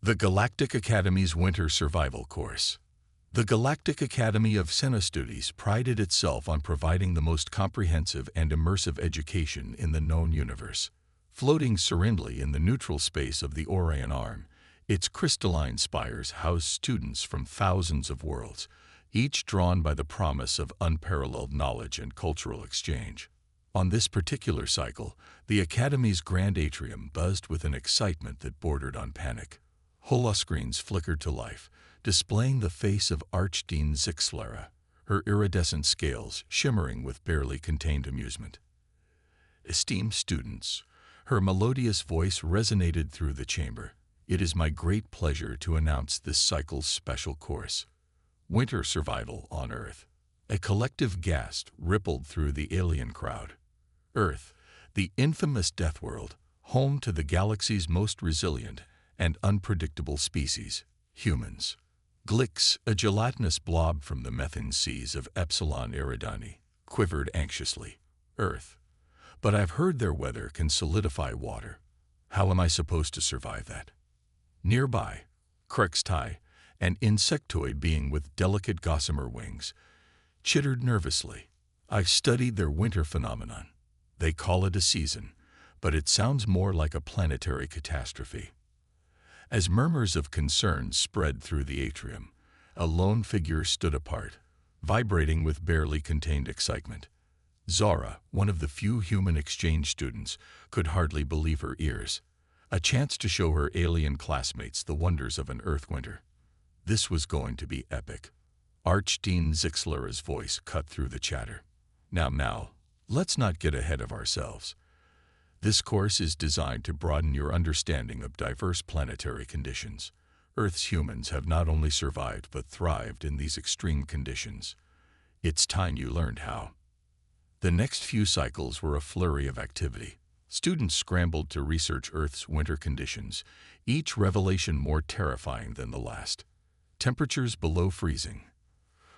The Galactic Academy's Winter Survival Course. The Galactic Academy of HFY Stories prided itself on providing the most comprehensive and immersive education in the known universe. Floating serenely in the neutral space of the Orion Arm, its crystalline spires house students from thousands of worlds, each drawn by the promise of unparalleled knowledge and cultural exchange. On this particular cycle, the Academy's grand atrium buzzed with an excitement that bordered on panic. Holoscreens flickered to life, displaying the face of Archdean Zixlara, her iridescent scales shimmering with barely contained amusement. Esteemed students, her melodious voice resonated through the chamber. It is my great pleasure to announce this cycle's special course, Winter Survival on Earth. A collective gasp rippled through the alien crowd. Earth, the infamous deathworld, home to the galaxy's most resilient and unpredictable species, humans. Glix, a gelatinous blob from the methane seas of Epsilon Eridani, quivered anxiously. Earth. But I've heard their weather can solidify water. How am I supposed to survive that? Nearby, Krextai, an insectoid being with delicate gossamer wings, chittered nervously. I've studied their winter phenomenon. They call it a season, but it sounds more like a planetary catastrophe. As murmurs of concern spread through the atrium, a lone figure stood apart, vibrating with barely contained excitement. Zara, one of the few human exchange students, could hardly believe her ears. A chance to show her alien classmates the wonders of an Earth winter. This was going to be epic. Archdean Zixlara's voice cut through the chatter. Now, let's not get ahead of ourselves. This course is designed to broaden your understanding of diverse planetary conditions. Earth's humans have not only survived but thrived in these extreme conditions. It's time you learned how. The next few cycles were a flurry of activity. Students scrambled to research Earth's winter conditions, each revelation more terrifying than the last. Temperatures below freezing.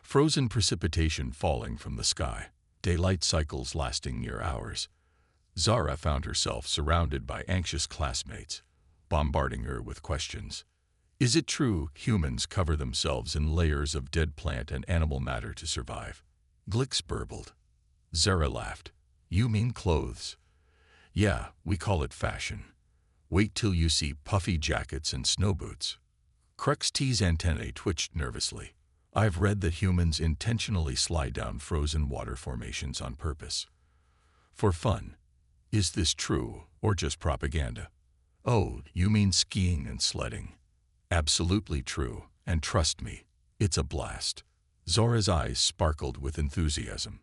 Frozen precipitation falling from the sky. Daylight cycles lasting near hours. Zara found herself surrounded by anxious classmates, bombarding her with questions. Is it true humans cover themselves in layers of dead plant and animal matter to survive? Glix burbled. Zara laughed. You mean clothes? Yeah, we call it fashion. Wait till you see puffy jackets and snow boots. Krext's antennae twitched nervously. I've read that humans intentionally slide down frozen water formations on purpose. For fun. Is this true, or just propaganda? Oh, you mean skiing and sledding? Absolutely true, and trust me, it's a blast. Zora's eyes sparkled with enthusiasm.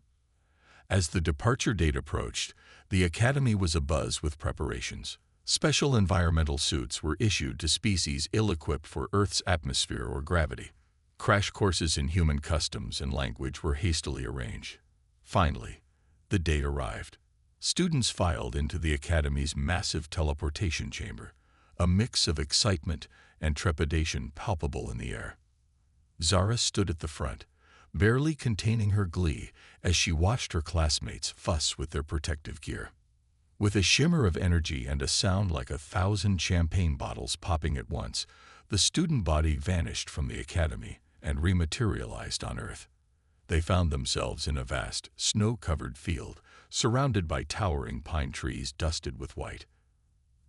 As the departure date approached, the Academy was abuzz with preparations. Special environmental suits were issued to species ill-equipped for Earth's atmosphere or gravity. Crash courses in human customs and language were hastily arranged. Finally, the day arrived. Students filed into the Academy's massive teleportation chamber, a mix of excitement and trepidation palpable in the air. Zara stood at the front, barely containing her glee as she watched her classmates fuss with their protective gear. With a shimmer of energy and a sound like 1,000 champagne bottles popping at once, the student body vanished from the Academy and rematerialized on Earth. They found themselves in a vast, snow-covered field, surrounded by towering pine trees dusted with white.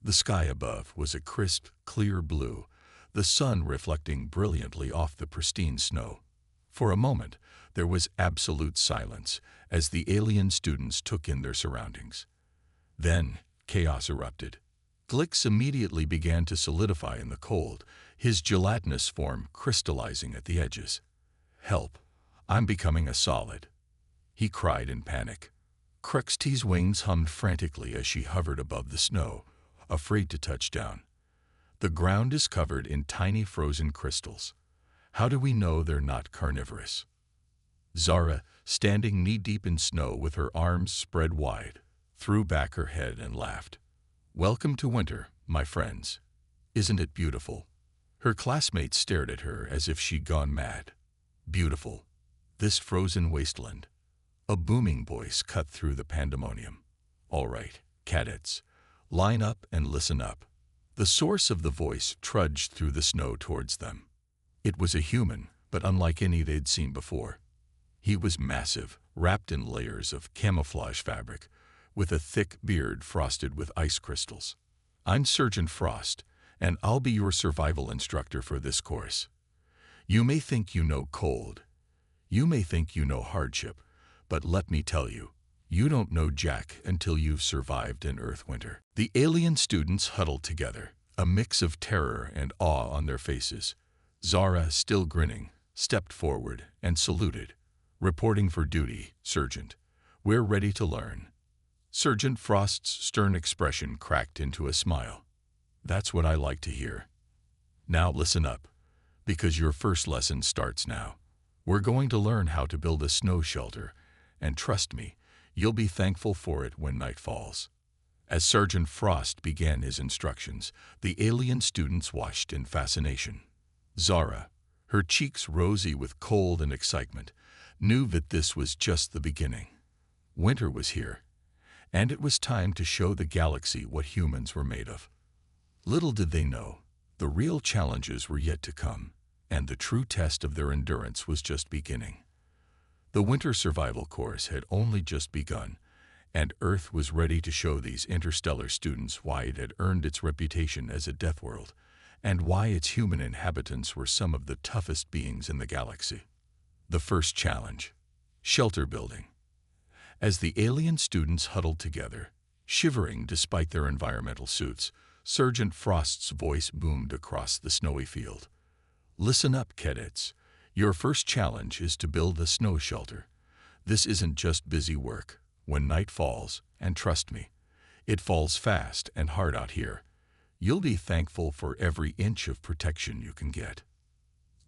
The sky above was a crisp, clear blue, the sun reflecting brilliantly off the pristine snow. For a moment, there was absolute silence as the alien students took in their surroundings. Then, chaos erupted. Glix immediately began to solidify in the cold, his gelatinous form crystallizing at the edges. Help! I'm becoming a solid, he cried in panic. Krext's wings hummed frantically as she hovered above the snow, afraid to touch down. The ground is covered in tiny frozen crystals. How do we know they're not carnivorous? Zara, standing knee-deep in snow with her arms spread wide, threw back her head and laughed. Welcome to winter, my friends. Isn't it beautiful? Her classmates stared at her as if she'd gone mad. Beautiful. This frozen wasteland. A booming voice cut through the pandemonium. All right, cadets, line up and listen up. The source of the voice trudged through the snow towards them. It was a human, but unlike any they'd seen before. He was massive, wrapped in layers of camouflage fabric, with a thick beard frosted with ice crystals. "I'm Sergeant Frost, and I'll be your survival instructor for this course. You may think you know cold. You may think you know hardship, but let me tell you, you don't know jack until you've survived an Earth winter." The alien students huddled together, a mix of terror and awe on their faces. Zara, still grinning, stepped forward and saluted. "Reporting for duty, Sergeant. We're ready to learn." Sergeant Frost's stern expression cracked into a smile. "That's what I like to hear. Now listen up, because your first lesson starts now. We're going to learn how to build a snow shelter, and trust me, you'll be thankful for it when night falls." As Sergeant Frost began his instructions, the alien students watched in fascination. Zara, her cheeks rosy with cold and excitement, knew that this was just the beginning. Winter was here, and it was time to show the galaxy what humans were made of. Little did they know, the real challenges were yet to come, and the true test of their endurance was just beginning. The winter survival course had only just begun, and Earth was ready to show these interstellar students why it had earned its reputation as a death world, and why its human inhabitants were some of the toughest beings in the galaxy. The first challenge: shelter building. As the alien students huddled together, shivering despite their environmental suits, Sergeant Frost's voice boomed across the snowy field. "Listen up, cadets. Your first challenge is to build a snow shelter. This isn't just busy work. When night falls, and trust me, it falls fast and hard out here, you'll be thankful for every inch of protection you can get."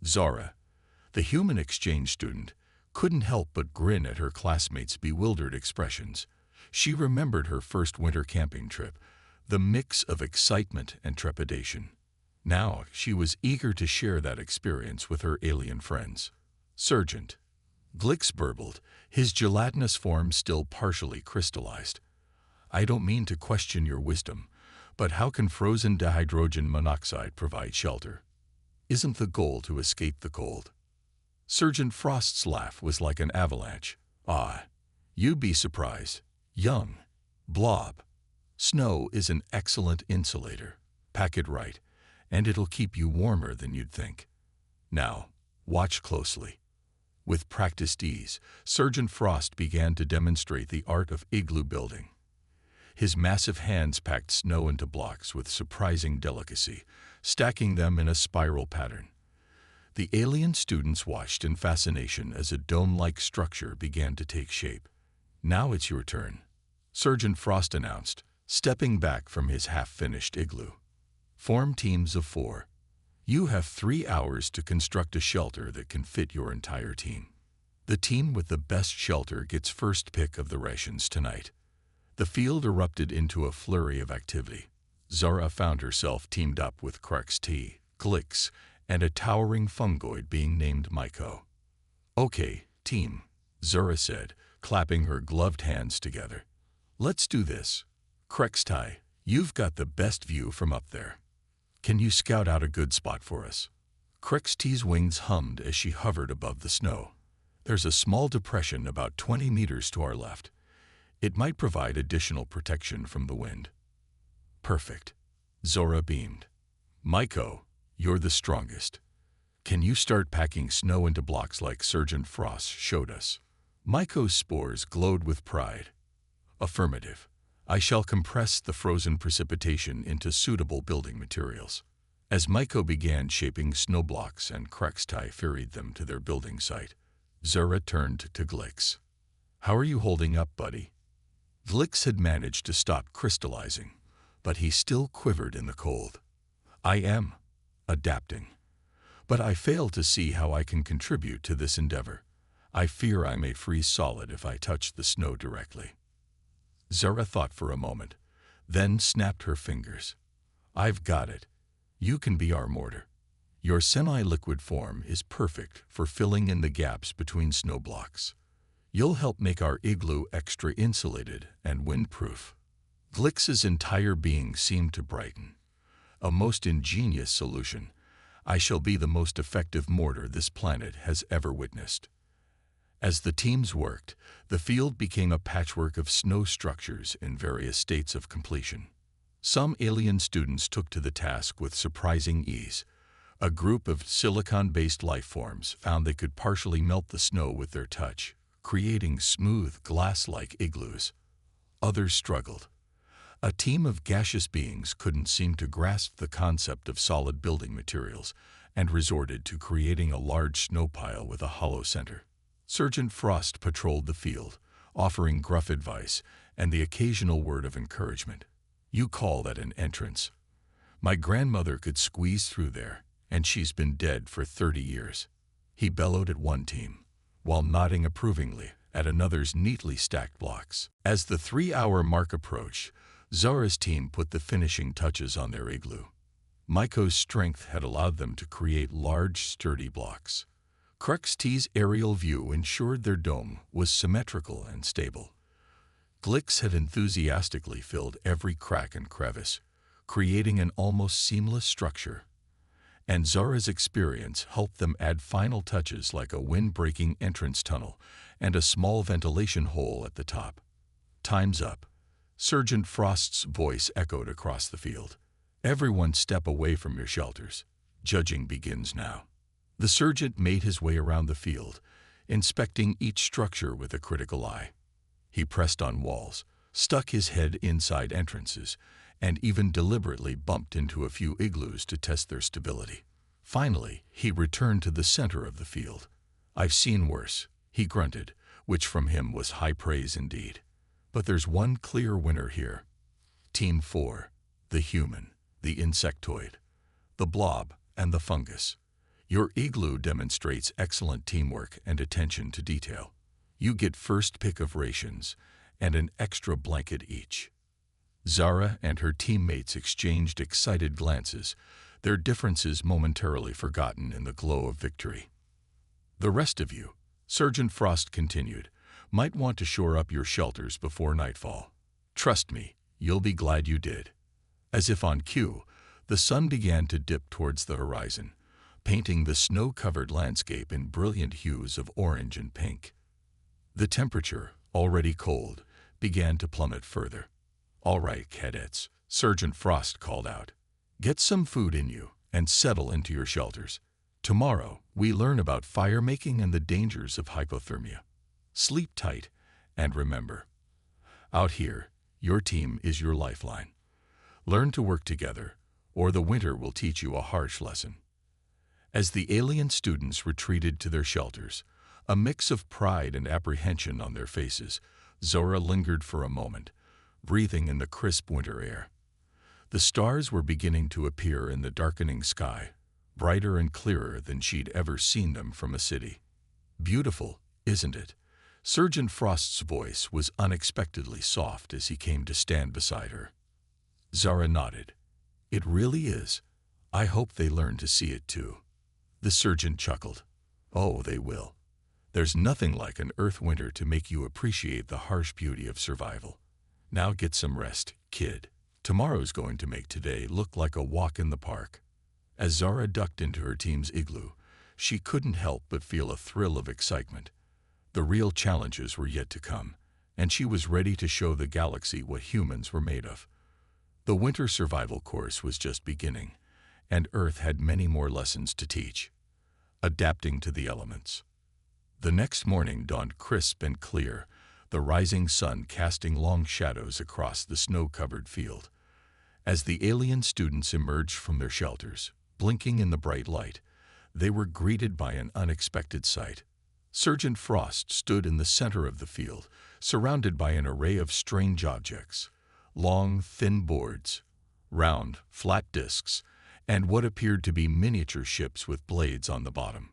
Zara, the human exchange student, couldn't help but grin at her classmates' bewildered expressions. She remembered her first winter camping trip, the mix of excitement and trepidation. Now she was eager to share that experience with her alien friends. "Sergeant," Glix burbled, his gelatinous form still partially crystallized, "I don't mean to question your wisdom, but how can frozen dihydrogen monoxide provide shelter? Isn't the goal to escape the cold?" Sergeant Frost's laugh was like an avalanche. "Ah, you'd be surprised. Young blob. Snow is an excellent insulator. Pack it right, and it'll keep you warmer than you'd think. Now, watch closely." With practiced ease, Sergeant Frost began to demonstrate the art of igloo building. His massive hands packed snow into blocks with surprising delicacy, stacking them in a spiral pattern. The alien students watched in fascination as a dome-like structure began to take shape. "Now it's your turn," Sergeant Frost announced, stepping back from his half-finished igloo. "Form teams of 4. You have 3 hours to construct a shelter that can fit your entire team. The team with the best shelter gets first pick of the rations tonight." The field erupted into a flurry of activity. Zara found herself teamed up with Crux T, Glix, and a towering fungoid being named Myco. "Okay, team," Zara said, clapping her gloved hands together. "Let's do this. Crextai, you've got the best view from up there. Can you scout out a good spot for us?" Crext's wings hummed as she hovered above the snow. "There's a small depression about 20 meters to our left. It might provide additional protection from the wind." "Perfect," Zora beamed. "Myco, you're the strongest. Can you start packing snow into blocks like Sergeant Frost showed us?" Myco's spores glowed with pride. "Affirmative. I shall compress the frozen precipitation into suitable building materials." As Myco began shaping snow blocks and Crextai ferried them to their building site, Zara turned to Glix. "How are you holding up, buddy?" Glix had managed to stop crystallizing, but he still quivered in the cold. "I am adapting, but I fail to see how I can contribute to this endeavor. I fear I may freeze solid if I touch the snow directly." Zara thought for a moment, then snapped her fingers. "I've got it. You can be our mortar. Your semi-liquid form is perfect for filling in the gaps between snow blocks. You'll help make our igloo extra insulated and windproof." Glix's entire being seemed to brighten. A most ingenious solution. I shall be the most effective mortar this planet has ever witnessed. As the teams worked, the field became a patchwork of snow structures in various states of completion. Some alien students took to the task with surprising ease. A group of silicon-based life forms found they could partially melt the snow with their touch, creating smooth, glass-like igloos. Others struggled. A team of gaseous beings couldn't seem to grasp the concept of solid building materials and resorted to creating a large snow pile with a hollow center. Sergeant Frost patrolled the field, offering gruff advice and the occasional word of encouragement. "You call that an entrance? My grandmother could squeeze through there, and she's been dead for 30 years. He bellowed at one team, while nodding approvingly at another's neatly stacked blocks. As the 3-hour mark approached, Zara's team put the finishing touches on their igloo. Maiko's strength had allowed them to create large, sturdy blocks. Crux T's aerial view ensured their dome was symmetrical and stable. Glix had enthusiastically filled every crack and crevice, creating an almost seamless structure. And Zara's experience helped them add final touches like a wind-breaking entrance tunnel and a small ventilation hole at the top. "Time's up." Sergeant Frost's voice echoed across the field. "Everyone step away from your shelters. Judging begins now." The sergeant made his way around the field, inspecting each structure with a critical eye. He pressed on walls, stuck his head inside entrances, and even deliberately bumped into a few igloos to test their stability. Finally, he returned to the center of the field. "I've seen worse," he grunted, which from him was high praise indeed. "But there's one clear winner here. Team 4, the human, the insectoid, the blob, and the fungus. Your igloo demonstrates excellent teamwork and attention to detail. You get first pick of rations and an extra blanket each." Zara and her teammates exchanged excited glances, their differences momentarily forgotten in the glow of victory. "The rest of you," Sergeant Frost continued, "might want to shore up your shelters before nightfall. Trust me, you'll be glad you did." As if on cue, the sun began to dip towards the horizon, painting the snow-covered landscape in brilliant hues of orange and pink. The temperature, already cold, began to plummet further. "All right, cadets," Sergeant Frost called out. "Get some food in you and settle into your shelters. Tomorrow, we learn about fire-making and the dangers of hypothermia. Sleep tight, and remember, out here, your team is your lifeline. Learn to work together, or the winter will teach you a harsh lesson." As the alien students retreated to their shelters, a mix of pride and apprehension on their faces, Zora lingered for a moment, breathing in the crisp winter air. The stars were beginning to appear in the darkening sky, brighter and clearer than she'd ever seen them from a city. "Beautiful, isn't it?" Sergeant Frost's voice was unexpectedly soft as he came to stand beside her. Zara nodded. "It really is. I hope they learn to see it too." The sergeant chuckled. "Oh, they will. There's nothing like an Earth winter to make you appreciate the harsh beauty of survival. Now get some rest, kid. Tomorrow's going to make today look like a walk in the park." As Zara ducked into her team's igloo, she couldn't help but feel a thrill of excitement. The real challenges were yet to come, and she was ready to show the galaxy what humans were made of. The winter survival course was just beginning, and Earth had many more lessons to teach. Adapting to the elements. The next morning dawned crisp and clear, the rising sun casting long shadows across the snow-covered field. As the alien students emerged from their shelters, blinking in the bright light, they were greeted by an unexpected sight. Sergeant Frost stood in the center of the field, surrounded by an array of strange objects. Long, thin boards, round, flat discs, and what appeared to be miniature ships with blades on the bottom.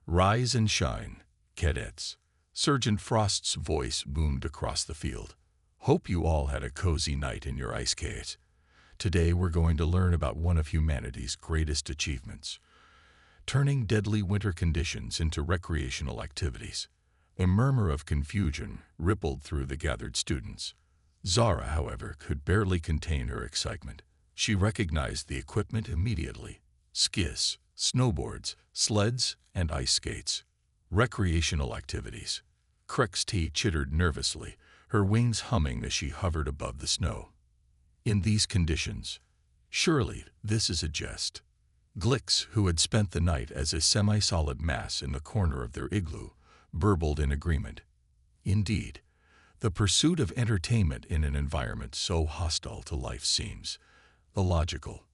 "Rise and shine, cadets." Sergeant Frost's voice boomed across the field. "Hope you all had a cozy night in your ice caves. Today we're going to learn about one of humanity's greatest achievements, turning deadly winter conditions into recreational activities." A murmur of confusion rippled through the gathered students. Zara, however, could barely contain her excitement. She recognized the equipment immediately: skis, snowboards, sleds, and ice skates. Recreational activities. Crexty chittered nervously, her wings humming as she hovered above the snow. In these conditions, surely this is a jest. Glix, who had spent the night as a semi-solid mass in the corner of their igloo, burbled in agreement. Indeed, the pursuit of entertainment in an environment so hostile to life seems illogical.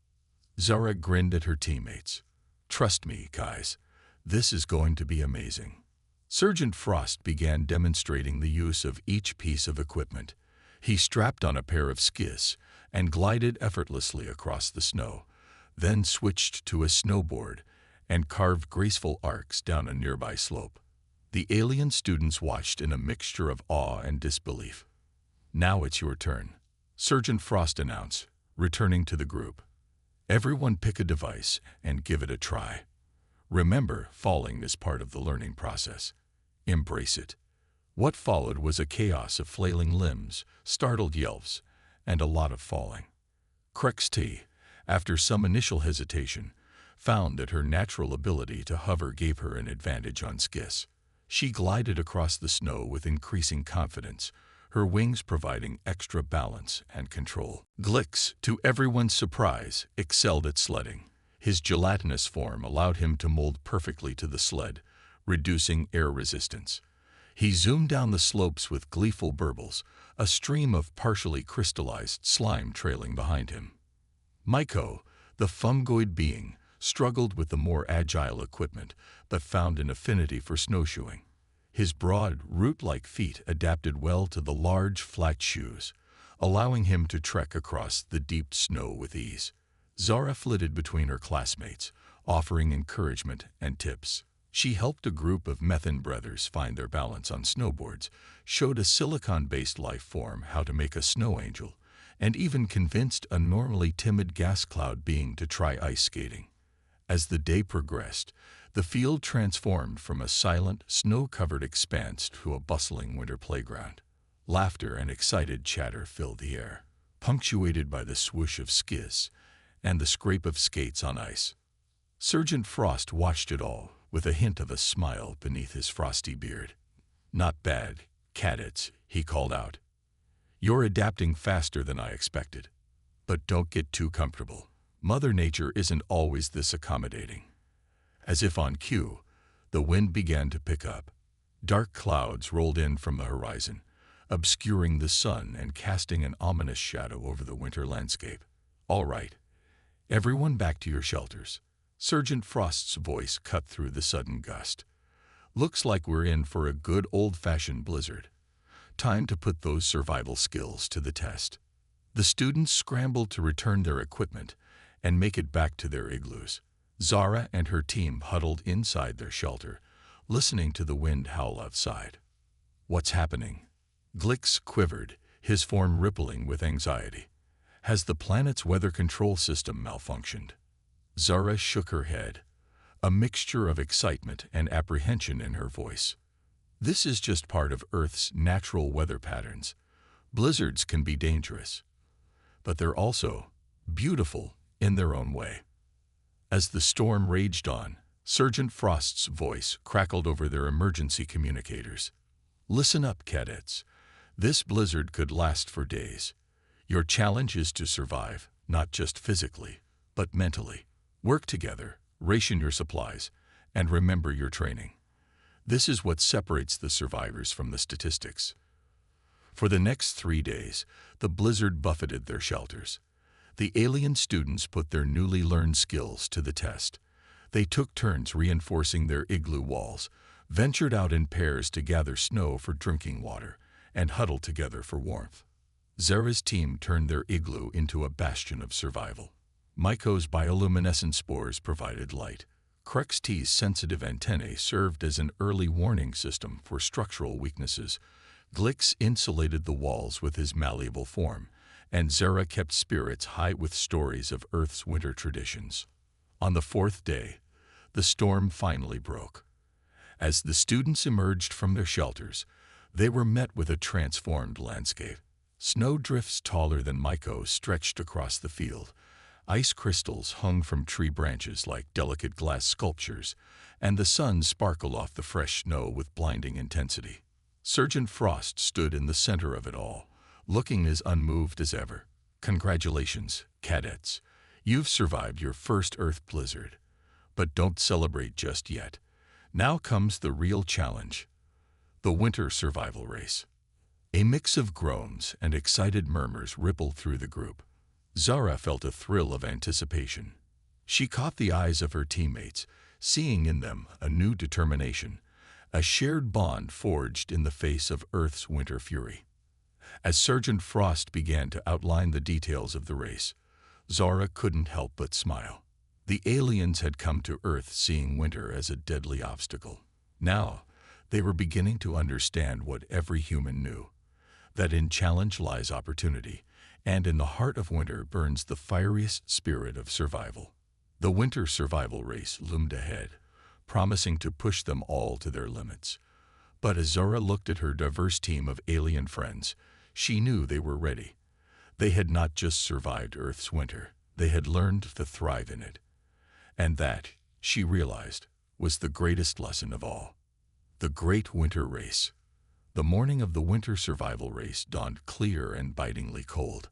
Zara grinned at her teammates. "Trust me, guys, this is going to be amazing." Sergeant Frost began demonstrating the use of each piece of equipment. He strapped on a pair of skis and glided effortlessly across the snow, then switched to a snowboard and carved graceful arcs down a nearby slope. The alien students watched in a mixture of awe and disbelief. "Now it's your turn," Sergeant Frost announced, returning to the group. "Everyone pick a device and give it a try. Remember, falling is part of the learning process. Embrace it." What followed was a chaos of flailing limbs, startled yelps, and a lot of falling. Crexty, after some initial hesitation, found that her natural ability to hover gave her an advantage on skis. She glided across the snow with increasing confidence, her wings providing extra balance and control. Glix, to everyone's surprise, excelled at sledding. His gelatinous form allowed him to mold perfectly to the sled, reducing air resistance. He zoomed down the slopes with gleeful burbles, a stream of partially crystallized slime trailing behind him. Myko, the fungoid being, struggled with the more agile equipment, but found an affinity for snowshoeing. His broad, root-like feet adapted well to the large, flat shoes, allowing him to trek across the deep snow with ease. Zara flitted between her classmates, offering encouragement and tips. She helped a group of Methan brothers find their balance on snowboards, showed a silicon-based life form how to make a snow angel, and even convinced a normally timid gas cloud being to try ice skating. As the day progressed, the field transformed from a silent, snow-covered expanse to a bustling winter playground. Laughter and excited chatter filled the air, punctuated by the swoosh of skis and the scrape of skates on ice. Sergeant Frost watched it all, with a hint of a smile beneath his frosty beard. "Not bad, cadets," he called out. "You're adapting faster than I expected. But don't get too comfortable. Mother Nature isn't always this accommodating." As if on cue, the wind began to pick up. Dark clouds rolled in from the horizon, obscuring the sun and casting an ominous shadow over the winter landscape. "All right, everyone back to your shelters." Sergeant Frost's voice cut through the sudden gust. "Looks like we're in for a good old-fashioned blizzard. Time to put those survival skills to the test." The students scrambled to return their equipment and make it back to their igloos. Zara and her team huddled inside their shelter, listening to the wind howl outside. "What's happening?" Glix quivered, his form rippling with anxiety. "Has the planet's weather control system malfunctioned?" Zara shook her head, a mixture of excitement and apprehension in her voice. "This is just part of Earth's natural weather patterns. Blizzards can be dangerous, but they're also beautiful in their own way." As the storm raged on, Sergeant Frost's voice crackled over their emergency communicators. "Listen up, cadets. This blizzard could last for days. Your challenge is to survive, not just physically, but mentally. Work together, ration your supplies, and remember your training. This is what separates the survivors from the statistics." For the next 3 days, the blizzard buffeted their shelters. The alien students put their newly learned skills to the test. They took turns reinforcing their igloo walls, ventured out in pairs to gather snow for drinking water, and huddled together for warmth. Zara's team turned their igloo into a bastion of survival. Myko's bioluminescent spores provided light. Crexty's sensitive antennae served as an early warning system for structural weaknesses. Glix insulated the walls with his malleable form, and Zara kept spirits high with stories of Earth's winter traditions. On the 4th day, the storm finally broke. As the students emerged from their shelters, they were met with a transformed landscape. Snowdrifts taller than Myko stretched across the field, Ice crystals hung from tree branches like delicate glass sculptures, and the sun sparkled off the fresh snow with blinding intensity. Sergeant Frost stood in the center of it all, looking as unmoved as ever. Congratulations, cadets. You've survived your first Earth blizzard. But don't celebrate just yet. Now comes the real challenge. The winter survival race. A mix of groans and excited murmurs rippled through the group. Zara felt a thrill of anticipation. She caught the eyes of her teammates, seeing in them a new determination, a shared bond forged in the face of Earth's winter fury. As Sergeant Frost began to outline the details of the race, Zara couldn't help but smile. The aliens had come to Earth seeing winter as a deadly obstacle. Now, they were beginning to understand what every human knew, that in challenge lies opportunity, and in the heart of winter burns the fieriest spirit of survival. The winter survival race loomed ahead, promising to push them all to their limits. But as Zara looked at her diverse team of alien friends, she knew they were ready. They had not just survived Earth's winter, they had learned to thrive in it. And that, she realized, was the greatest lesson of all. The Great Winter Race. The morning of the winter survival race dawned clear and bitingly cold.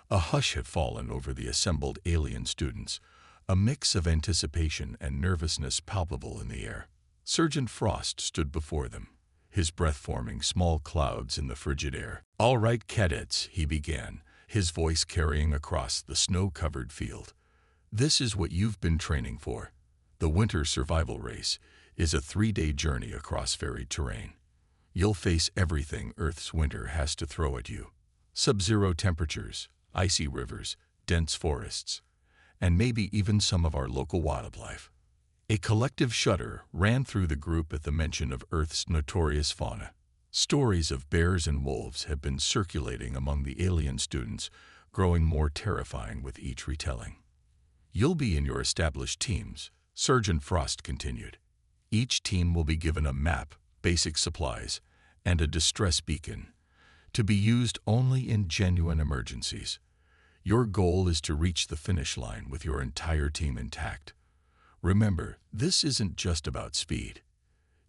A hush had fallen over the assembled alien students, a mix of anticipation and nervousness palpable in the air. Sergeant Frost stood before them, his breath forming small clouds in the frigid air. "All right, cadets," he began, his voice carrying across the snow-covered field. "This is what you've been training for. The winter survival race is a 3-day journey across varied terrain. You'll face everything Earth's winter has to throw at you. Sub-zero temperatures, icy rivers, dense forests, and maybe even some of our local wildlife." A collective shudder ran through the group at the mention of Earth's notorious fauna. Stories of bears and wolves have been circulating among the alien students, growing more terrifying with each retelling. "You'll be in your established teams," Sergeant Frost continued. "Each team will be given a map, basic supplies, and a distress beacon, to be used only in genuine emergencies. Your goal is to reach the finish line with your entire team intact. Remember, this isn't just about speed.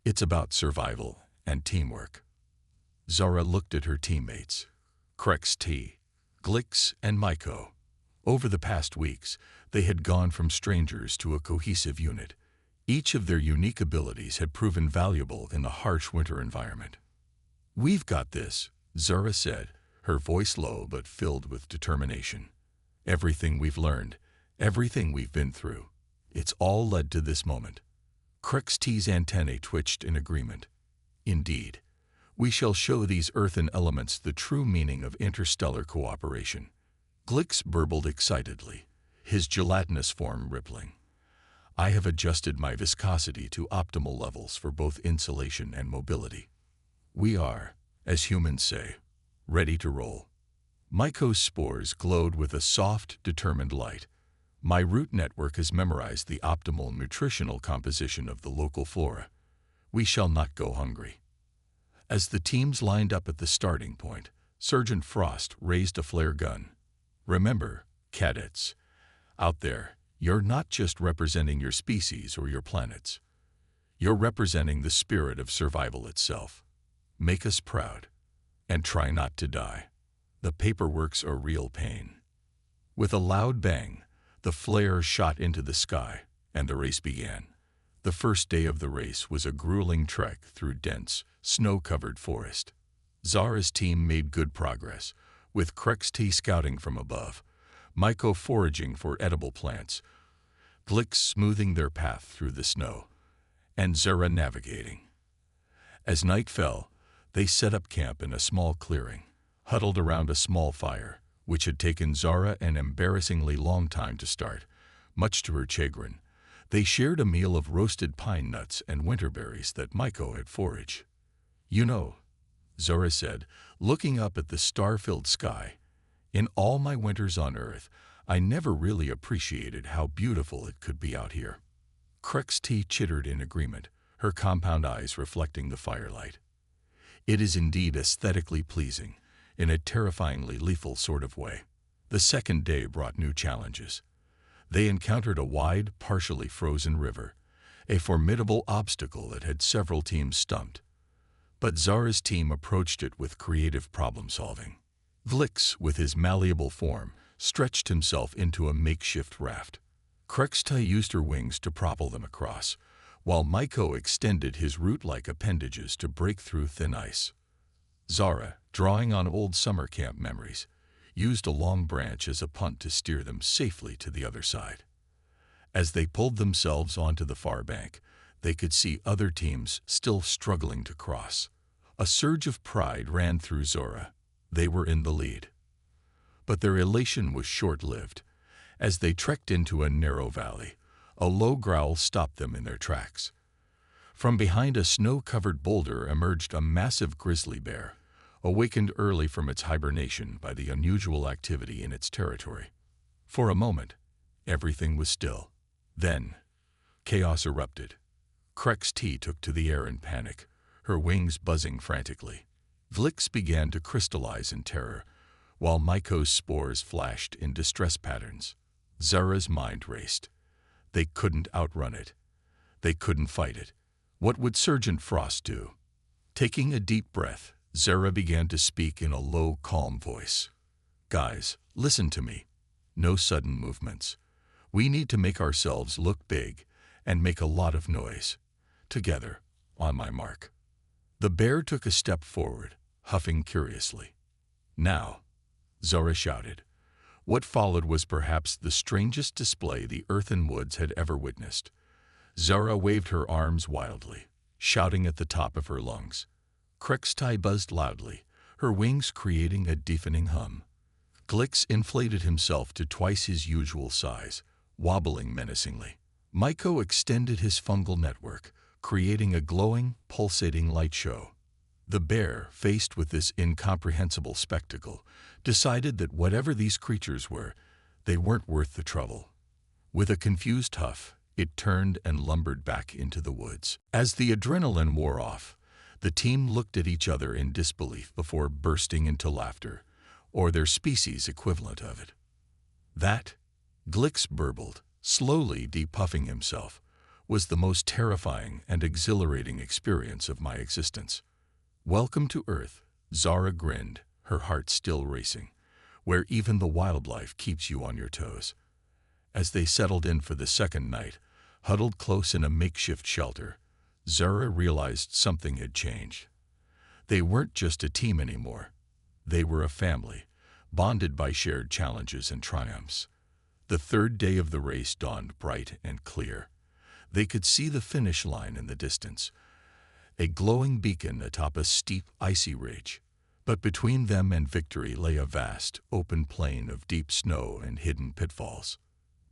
It's about survival and teamwork." Zara looked at her teammates, Krex T, Glix, and Myko. Over the past weeks, they had gone from strangers to a cohesive unit. Each of their unique abilities had proven valuable in the harsh winter environment. "We've got this," Zara said, her voice low but filled with determination. "Everything we've learned, everything we've been through, it's all led to this moment." Krex T's antennae twitched in agreement. "Indeed, we shall show these earthen elements the true meaning of interstellar cooperation." Glix burbled excitedly, his gelatinous form rippling. "I have adjusted my viscosity to optimal levels for both insulation and mobility. We are, as humans say, ready to roll." Myko's spores glowed with a soft, determined light. "My root network has memorized the optimal nutritional composition of the local flora. We shall not go hungry." As the teams lined up at the starting point, Sergeant Frost raised a flare gun. "Remember, cadets, out there, you're not just representing your species or your planets. You're representing the spirit of survival itself. Make us proud, and try not to die. The paperwork's a real pain." With a loud bang, the flare shot into the sky, and the race began. The first day of the race was a grueling trek through dense, snow-covered forest. Zara's team made good progress, with Krex T scouting from above, Myko foraging for edible plants, Glix smoothing their path through the snow, and Zara navigating. As night fell, they set up camp in a small clearing, huddled around a small fire, which had taken Zara an embarrassingly long time to start. Much to her chagrin, they shared a meal of roasted pine nuts and winterberries that Myko had foraged. "You know," Zara said, looking up at the star-filled sky, "in all my winters on Earth, I never really appreciated how beautiful it could be out here." Krex T chittered in agreement, her compound eyes reflecting the firelight. "It is indeed aesthetically pleasing, in a terrifyingly lethal sort of way." The second day brought new challenges. They encountered a wide, partially frozen river, a formidable obstacle that had several teams stumped. But Zara's team approached it with creative problem-solving. Vlix, with his malleable form, stretched himself into a makeshift raft. Krextai used her wings to propel them across, while Maiko extended his root-like appendages to break through thin ice. Zara, drawing on old summer camp memories, used a long branch as a punt to steer them safely to the other side. As they pulled themselves onto the far bank, they could see other teams still struggling to cross. A surge of pride ran through Zora. They were in the lead. But their elation was short-lived. As they trekked into a narrow valley, a low growl stopped them in their tracks. From behind a snow-covered boulder emerged a massive grizzly bear, awakened early from its hibernation by the unusual activity in its territory. For a moment, everything was still. Then, chaos erupted. Krex T took to the air in panic, her wings buzzing frantically. Vlix began to crystallize in terror, while Maiko's spores flashed in distress patterns. Zara's mind raced. They couldn't outrun it. They couldn't fight it. What would Sergeant Frost do? Taking a deep breath, Zara began to speak in a low, calm voice. Guys, listen to me. No sudden movements. We need to make ourselves look big and make a lot of noise. Together, on my mark. The bear took a step forward, huffing curiously. Now, Zara shouted. What followed was perhaps the strangest display the earthen woods had ever witnessed. Zara waved her arms wildly, shouting at the top of her lungs. Krextai buzzed loudly, her wings creating a deafening hum. Glix inflated himself to twice his usual size, wobbling menacingly. Maiko extended his fungal network, creating a glowing, pulsating light show. The bear, faced with this incomprehensible spectacle, decided that whatever these creatures were, they weren't worth the trouble. With a confused huff, it turned and lumbered back into the woods. As the adrenaline wore off, the team looked at each other in disbelief before bursting into laughter, or their species equivalent of it. That, Glix burbled, slowly depuffing himself, was the most terrifying and exhilarating experience of my existence. Welcome to Earth, Zara grinned, her heart still racing, where even the wildlife keeps you on your toes. As they settled in for the second night, huddled close in a makeshift shelter, Zara realized something had changed. They weren't just a team anymore. They were a family, bonded by shared challenges and triumphs. The third day of the race dawned bright and clear. They could see the finish line in the distance, a glowing beacon atop a steep, icy ridge. But between them and victory lay a vast, open plain of deep snow and hidden pitfalls.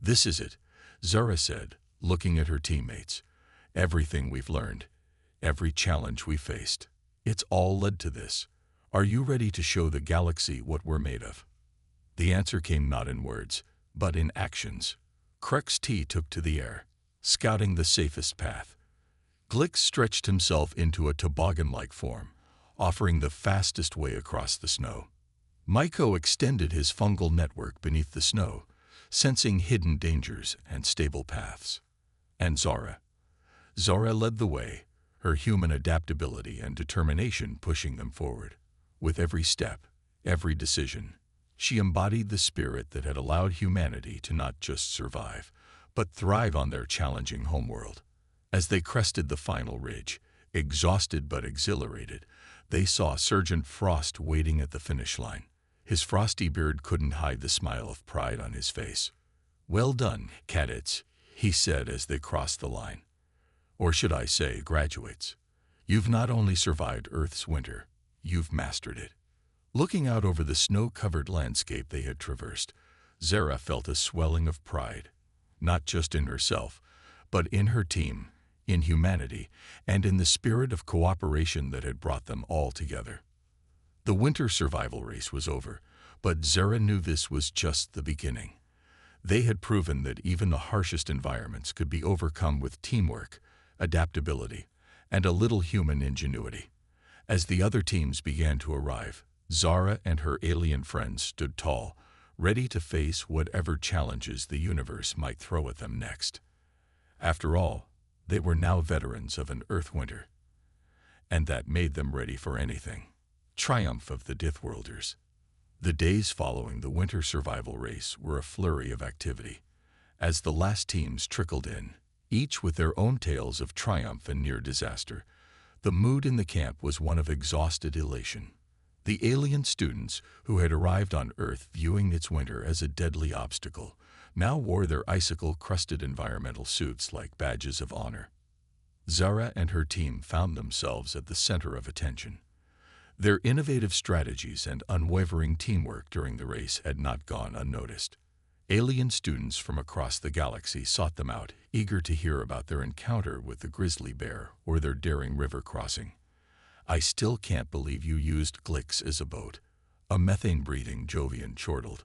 This is it, Zara said, looking at her teammates. Everything we've learned, every challenge we faced, it's all led to this. Are you ready to show the galaxy what we're made of? The answer came not in words, but in actions. Krex T took to the air, scouting the safest path. Glix stretched himself into a toboggan-like form, offering the fastest way across the snow. Maiko extended his fungal network beneath the snow, sensing hidden dangers and stable paths. And Zara led the way, her human adaptability and determination pushing them forward. With every step, every decision, she embodied the spirit that had allowed humanity to not just survive, but thrive on their challenging homeworld. As they crested the final ridge, exhausted but exhilarated, they saw Sergeant Frost waiting at the finish line. His frosty beard couldn't hide the smile of pride on his face. Well done, cadets, he said as they crossed the line. Or should I say, graduates. You've not only survived Earth's winter, you've mastered it. Looking out over the snow-covered landscape they had traversed, Zara felt a swelling of pride, not just in herself, but in her team, in humanity, and in the spirit of cooperation that had brought them all together. The winter survival race was over, but Zara knew this was just the beginning. They had proven that even the harshest environments could be overcome with teamwork, adaptability, and a little human ingenuity. As the other teams began to arrive, Zara and her alien friends stood tall, ready to face whatever challenges the universe might throw at them next. After all, they were now veterans of an Earth winter, and that made them ready for anything. Triumph of the deathworlders. The days following the winter survival race were a flurry of activity. As the last teams trickled in, each with their own tales of triumph and near disaster, the mood in the camp was one of exhausted elation. The alien students, who had arrived on Earth viewing its winter as a deadly obstacle, now wore their icicle-crusted environmental suits like badges of honor. Zara and her team found themselves at the center of attention. Their innovative strategies and unwavering teamwork during the race had not gone unnoticed. Alien students from across the galaxy sought them out, eager to hear about their encounter with the grizzly bear or their daring river crossing. "I still can't believe you used Glix as a boat," a methane-breathing Jovian chortled,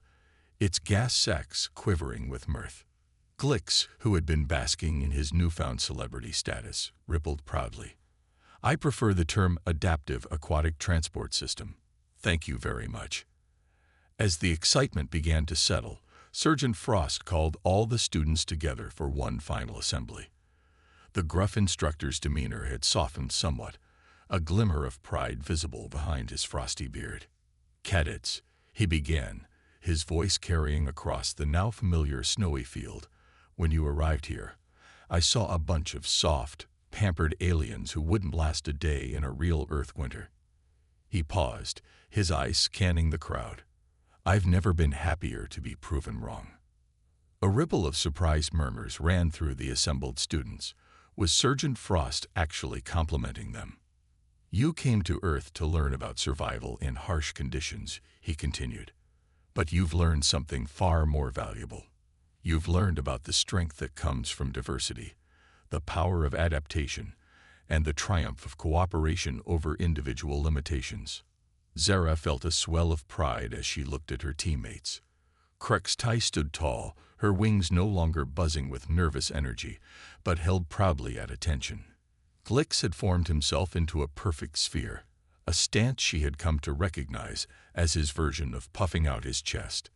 its gas sacs quivering with mirth. Glix, who had been basking in his newfound celebrity status, rippled proudly. "I prefer the term adaptive aquatic transport system. Thank you very much." As the excitement began to settle, Sergeant Frost called all the students together for one final assembly. The gruff instructor's demeanor had softened somewhat, a glimmer of pride visible behind his frosty beard. "Cadets," he began, his voice carrying across the now familiar snowy field, "when you arrived here, I saw a bunch of soft, pampered aliens who wouldn't last a day in a real Earth winter." He paused, his eyes scanning the crowd. "I've never been happier to be proven wrong." A ripple of surprised murmurs ran through the assembled students. Was Sergeant Frost actually complimenting them? "You came to Earth to learn about survival in harsh conditions," he continued. "But you've learned something far more valuable. You've learned about the strength that comes from diversity, the power of adaptation, and the triumph of cooperation over individual limitations." Zara felt a swell of pride as she looked at her teammates. Krextai stood tall, her wings no longer buzzing with nervous energy, but held proudly at attention. Glix had formed himself into a perfect sphere, a stance she had come to recognize as his version of puffing out his chest.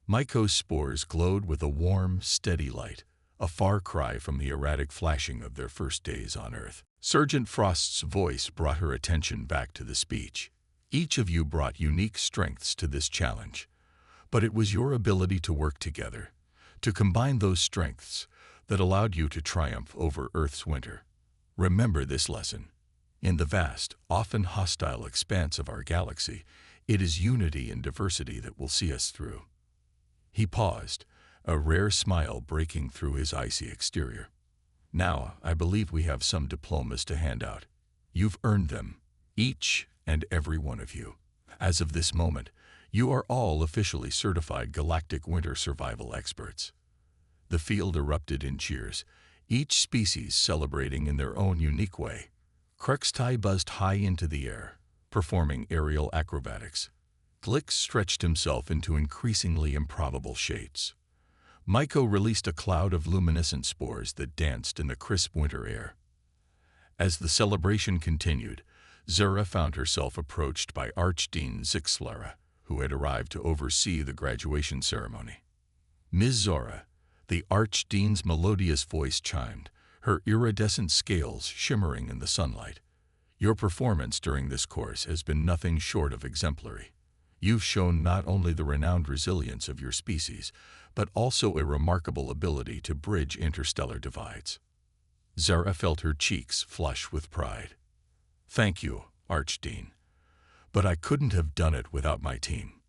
Myco's spores glowed with a warm, steady light, a far cry from the erratic flashing of their first days on Earth. Sergeant Frost's voice brought her attention back to the speech. "Each of you brought unique strengths to this challenge, but it was your ability to work together, to combine those strengths, that allowed you to triumph over Earth's winter. Remember this lesson. In the vast, often hostile expanse of our galaxy, it is unity and diversity that will see us through." He paused, a rare smile breaking through his icy exterior. "Now, I believe we have some diplomas to hand out. You've earned them, each and every one of you. As of this moment, you are all officially certified galactic winter survival experts." The field erupted in cheers, each species celebrating in their own unique way. Krextai buzzed high into the air, performing aerial acrobatics. Glix stretched himself into increasingly improbable shapes. Myco released a cloud of luminescent spores that danced in the crisp winter air. As the celebration continued, Zara found herself approached by Archdean Zixlara, who had arrived to oversee the graduation ceremony. "Ms. Zora," the Archdean's melodious voice chimed, her iridescent scales shimmering in the sunlight, "your performance during this course has been nothing short of exemplary. You've shown not only the renowned resilience of your species, but also a remarkable ability to bridge interstellar divides." Zara felt her cheeks flush with pride. "Thank you, Archdean. But I couldn't have done it without my team.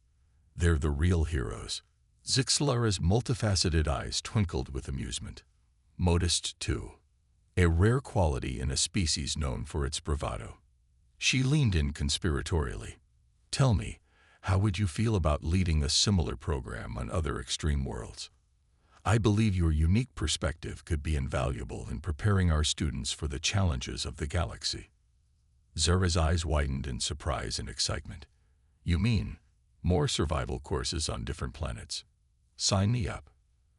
They're the real heroes." Zixlara's multifaceted eyes twinkled with amusement. "Modest, too. A rare quality in a species known for its bravado." She leaned in conspiratorially. "Tell me, how would you feel about leading a similar program on other extreme worlds? I believe your unique perspective could be invaluable in preparing our students for the challenges of the galaxy." Zara's eyes widened in surprise and excitement. "You mean more survival courses on different planets? Sign me up."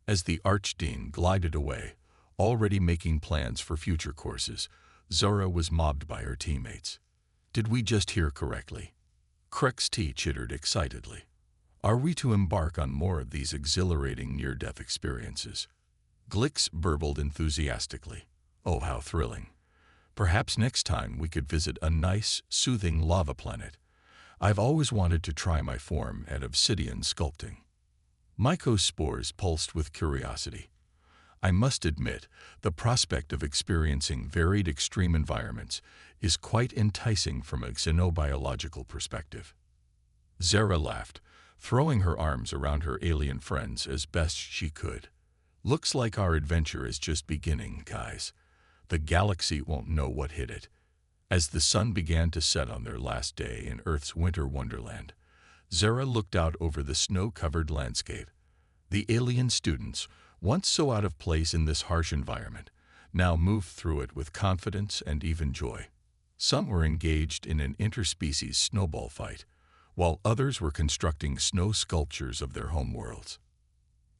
As the Archdean glided away, already making plans for future courses, Zara was mobbed by her teammates. "Did we just hear correctly?" Krextai chittered excitedly. Are we to embark on more of these exhilarating near-death experiences? Glix burbled enthusiastically. Oh, how thrilling. Perhaps next time we could visit a nice, soothing lava planet. I've always wanted to try my form at obsidian sculpting. Maiko's spores pulsed with curiosity. I must admit, the prospect of experiencing varied extreme environments is quite enticing from a xenobiological perspective. Zara laughed, throwing her arms around her alien friends as best she could. Looks like our adventure is just beginning, guys. The galaxy won't know what hit it. As the sun began to set on their last day in Earth's winter wonderland, Zara looked out over the snow-covered landscape. The alien students, once so out of place in this harsh environment, now moved through it with confidence and even joy. Some were engaged in an interspecies snowball fight, while others were constructing snow sculptures of their homeworlds.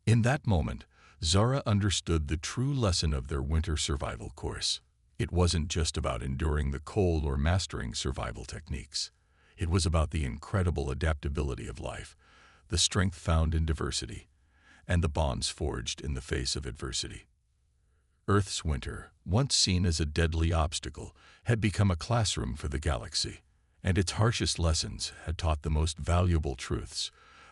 In that moment, Zara understood the true lesson of their winter survival course. It wasn't just about enduring the cold or mastering survival techniques. It was about the incredible adaptability of life, the strength found in diversity, and the bonds forged in the face of adversity. Earth's winter, once seen as a deadly obstacle, had become a classroom for the galaxy, and its harshest lessons had taught the most valuable truths: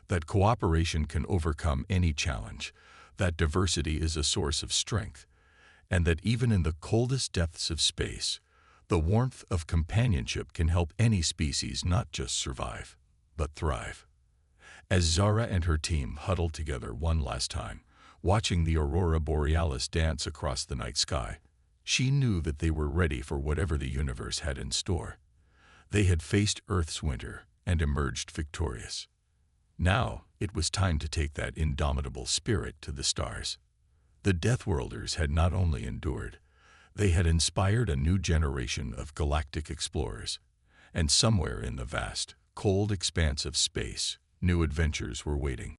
that cooperation can overcome any challenge, that diversity is a source of strength, and that even in the coldest depths of space, the warmth of companionship can help any species not just survive, but thrive. As Zara and her team huddled together one last time, watching the aurora borealis dance across the night sky, she knew that they were ready for whatever the universe had in store. They had faced Earth's winter and emerged victorious. Now it was time to take that indomitable spirit to the stars. The Deathworlders had not only endured, they had inspired a new generation of galactic explorers, and somewhere in the vast, cold expanse of space, new adventures were waiting.